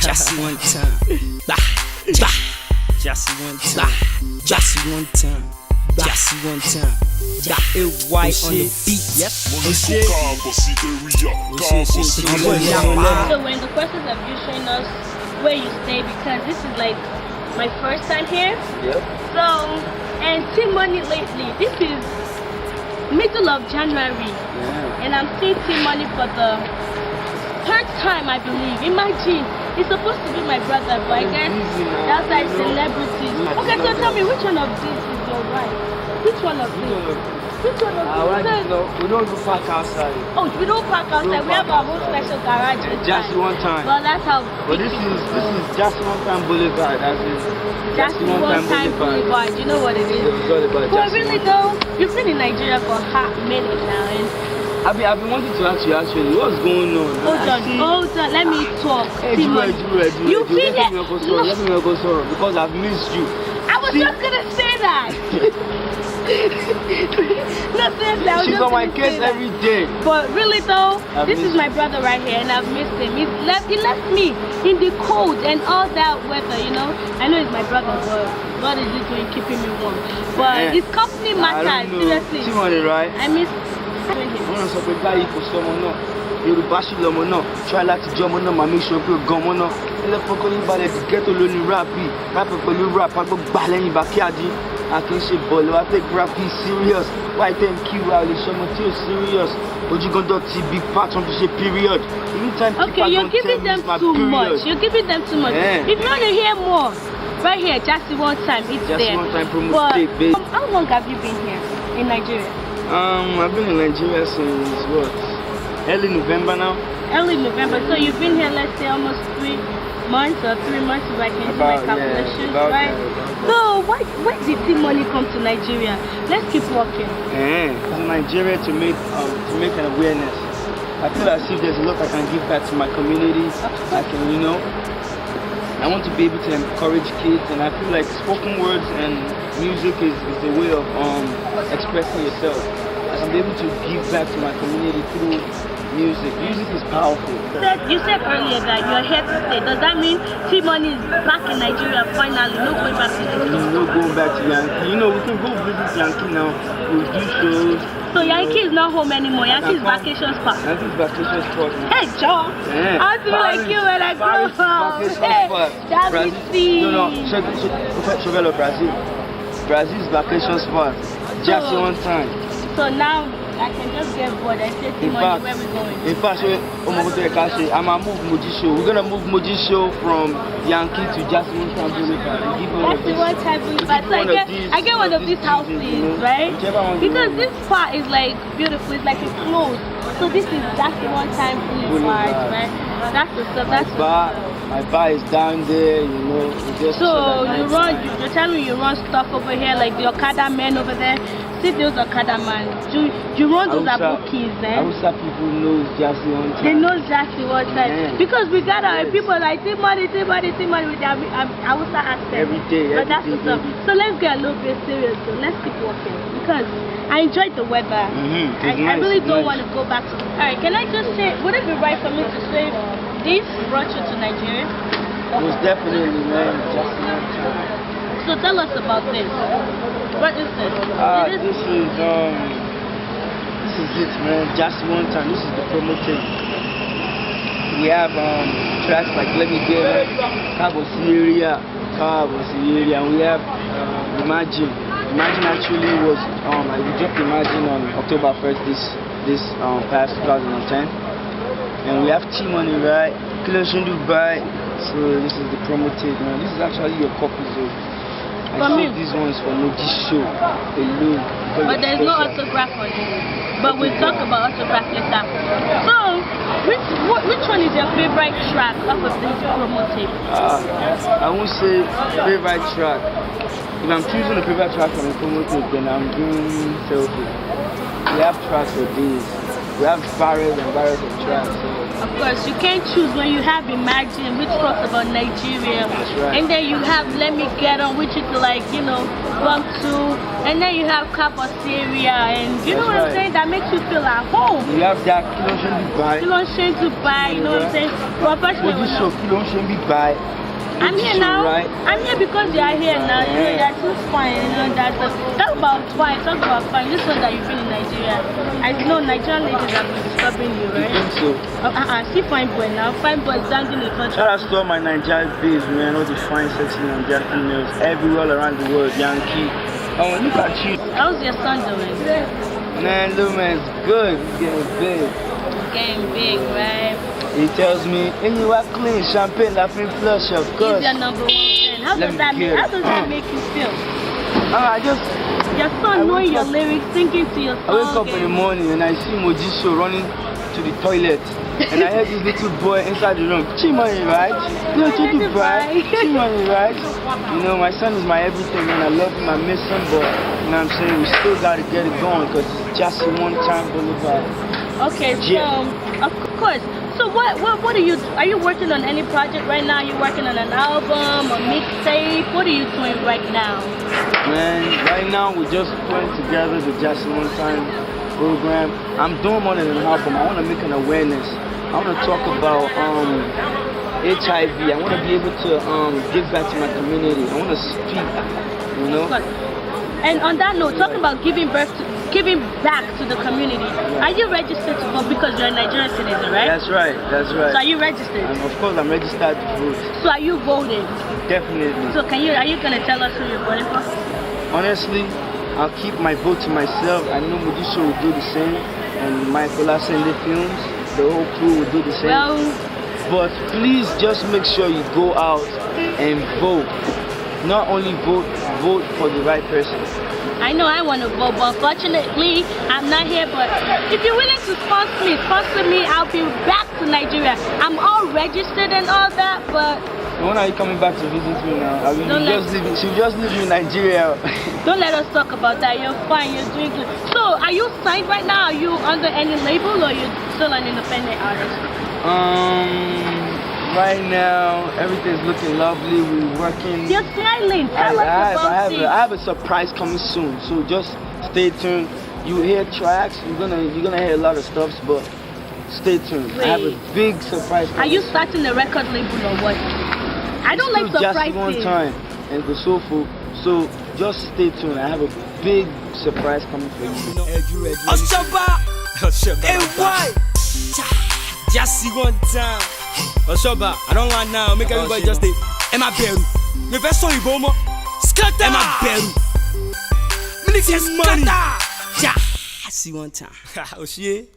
Jasi1Time. Jasi1Time. Jasi1Time. Jasi1Time. It white on the beat. Yep. So we're in the process of you showing us where you stay because this is like my first time here. Yep. So, and Tmoney lately, this is middle of January. Yeah. And I'm seeing Tmoney for the third time, I believe. Imagine, it's supposed to be my brother, but I guess that's like celebrities. Okay, so tell me, which one of these is your wife? Which one of these? Which one of these? We don't do park outside. Oh, we don't park outside. We have our own special garage. Jasi1Time. Well, that's how. But this is Jasi1Time Boulevard. That's it. Jasi1Time Boulevard. You know what it is. It's all about But Jasi1Time. really though, you've been in Nigeria for a hot minute now, and I've been wanting to ask you actually, what's going on? hold on, let me talk. You've been there. Let me go sorry because I've missed you. I was just gonna say that. No, seriously, I was She's just on my gonna case say that. every day. But really though, this is missed my brother right here, and I've missed him. He left me in the cold and all that weather, you know. I know it's my brother, but what is it doing keeping me warm? But his company matters, seriously. Tmoney, right? I miss him. Wọ́n sọ pé báyìí kò sọmọ náà, Yorùbá sì lọmọ náà, try láti jọ ọmọ náà, màmí sọ pé gan ọmọ náà. Ilé fọ́kọ́ ní balẹ̀ di ghetto lóní rap yìí, rápẹ̀ pẹ̀lú rap, àgbọ̀ gbà lẹ́yìn bàkíyàdí. A kì í ṣe bọ̀ọ̀lù, wá take rap yìí serious. Why tell kí wa ò lè ṣọmọ tí ò serious? Ojúgọ́dọ̀ ti big part wọn fi ṣe period. Okay, you're giving them too much. You're giving them too much. Yeah. If you want to hear more, right here, Jasi1Time, it's there. Jasi1Time promo But tape, babe. how long have you been here in Nigeria? I've been in Nigeria since what? Early November now. Early November. So you've been here, let's say, almost 3 months or 3 months if I can do my calculations, right? So why did Tmoney come to Nigeria? Let's keep walking. To Nigeria to make an awareness. I feel as if there's a lot I can give back to my community. I can, you know, I want to be able to encourage kids, and I feel like spoken words and music is a way of expressing yourself. I can be able to give back to my community through music. Music is powerful. You said earlier that you're here to stay. Does that mean Tmoney is back in Nigeria finally? No going back to Nigeria? No going back to Yankee. You know, we can go visit Yankee now. We'll do shows. So Yankee is not home anymore. Yankee is vacation spot. Yankee's vacation spot. Hey, Joe. Yeah. I want to be like you when I grow up. Hey, Jasi. No, Chevelo, Brazil. Brazil's vacation spot. Jasi1Time. So now I can just get bored and say Tmoney, where we going? In fact, I'm gonna move Mojy Show. We're gonna move Mojy Show from Yankee to Jasi1Time Boulevard. Jasi1Time Boulevard. So I get one of these houses, right? Because this part is like beautiful. It's like a close. So this is Jasi1Time Boulevard, right? That's the stuff. That's my bar is down there, you know. So you're telling me you run stuff over here, like the Okada men over there. See those Okada man. You run those abukis, eh? Hausa people know Jasi1Time. They know Jasi1Time. Yeah. Because we got our people like Tmoney with their Hausa accent. Every day. But that's what's up. So let's get a little bit serious. So let's keep walking. Because I enjoyed the weather. I really don't want to go back to. Alright, can I just say, would it be right for me to say this brought you to Nigeria? Most definitely, man. Jasi1Time. So tell us about this. What is this? This is it, man. Jasi1Time. This is the promo tape. We have tracks like blvd, Cabo Syria, and we have Imagine. Imagine actually was we dropped Imagine on October 1st this past 2010, and we have Tmoney, right? Collection Dubai. So this is the promo tape, man. This is actually your copies of. I saved these ones for Mojy Show alone. But there's no autograph on it. But we'll talk about autograph later. So, which one is your favorite track off of this promo tape? I won't say favorite track. If I'm choosing a favorite track from the promo tape, then I'm doing selfie. We have tracks for days. We have barrels and barrels of tracks. So Of course, you can't choose when you have Imagine, which talks about Nigeria. That's right. And then you have Let Me Get On, which is like, you know, Bump 2. And then you have Cabo Syria, and you know what I'm saying? That makes you feel at home. You have that Kilon Dubai. Kilon Dubai, you know what I'm saying? Mojy Show, Kilon Dubai. I'm here now. Right? I'm here because you are here now. You know, that's too fine. You know, that's talk about fine. Talk about fine. This one that you've been in Nigeria. I know Nigerian ladies have been disturbing you, right? I think so. See fine boy now. Fine boy is dancing in the country. Shout out to all my Nigerian babes, man. All the fine, sexy Nigerian females everywhere around the world. Yankee. Oh, look at you. How's your son doing? Man, little man's good. He's getting big. Getting big, right? He tells me, and you are clean, champagne, laughing flush, of course. He's your number one fan. How does that make you feel? Your son knowing your lyrics, singing to your song. I wake up in the morning and I see Mojy Show running to the toilet. And I heard this little boy inside the room. Tmoney, right? No, Tmoney, right? You know, my son is my everything, and I love him, I miss him, but you know what I'm saying? We still gotta get it going because it's Jasi1Time, blvd. Okay, so, of course. So what are you working on any project right now? Are you working on an album or mixtape? What are you doing right now? Man, right now we're just putting together the Jasi1Time program. I'm doing more than an album. I want to make an awareness. I want to talk about HIV. I want to be able to give back to my community. I want to speak, you know. And on that note, talking about giving back to the community, are you registered to vote because you're a Nigerian citizen, right? That's right, that's right. So are you registered? And of course I'm registered to vote. So are you voting? Definitely. So are you gonna tell us who you're voting for? Honestly, I'll keep my vote to myself. I know Mojy Show will do the same, and Michael Asende Films, the whole crew will do the same. Well, but please just make sure you go out and vote. Not only vote for the right person. I know I want to vote, but unfortunately, I'm not here. But if you're willing to sponsor me, I'll be back to Nigeria. I'm all registered and all that, but... When are you coming back to visit me now? I mean, she just live in Nigeria. Don't let us talk about that. You're fine. You're doing good. So, are you signed right now? Are you under any label, or you're still an independent artist? Right now, everything's looking lovely. We're working. You're smiling. Tell us about it. I have a surprise coming soon, so just stay tuned. You hear tracks, you're gonna hear a lot of stuff, but stay tuned. Wait. I have a big surprise coming. Are you starting a record label or what? I don't like surprises. Jasi1Time and the soulful. So just stay tuned. I have a big surprise coming for you. Jasi1Time. Oshoba, I don't want now. Make everybody just stay. Emma Beru. Me best story, Bomo. Scatter. Emma Beru. Minutes money. Jasi1Time. Oh, shit.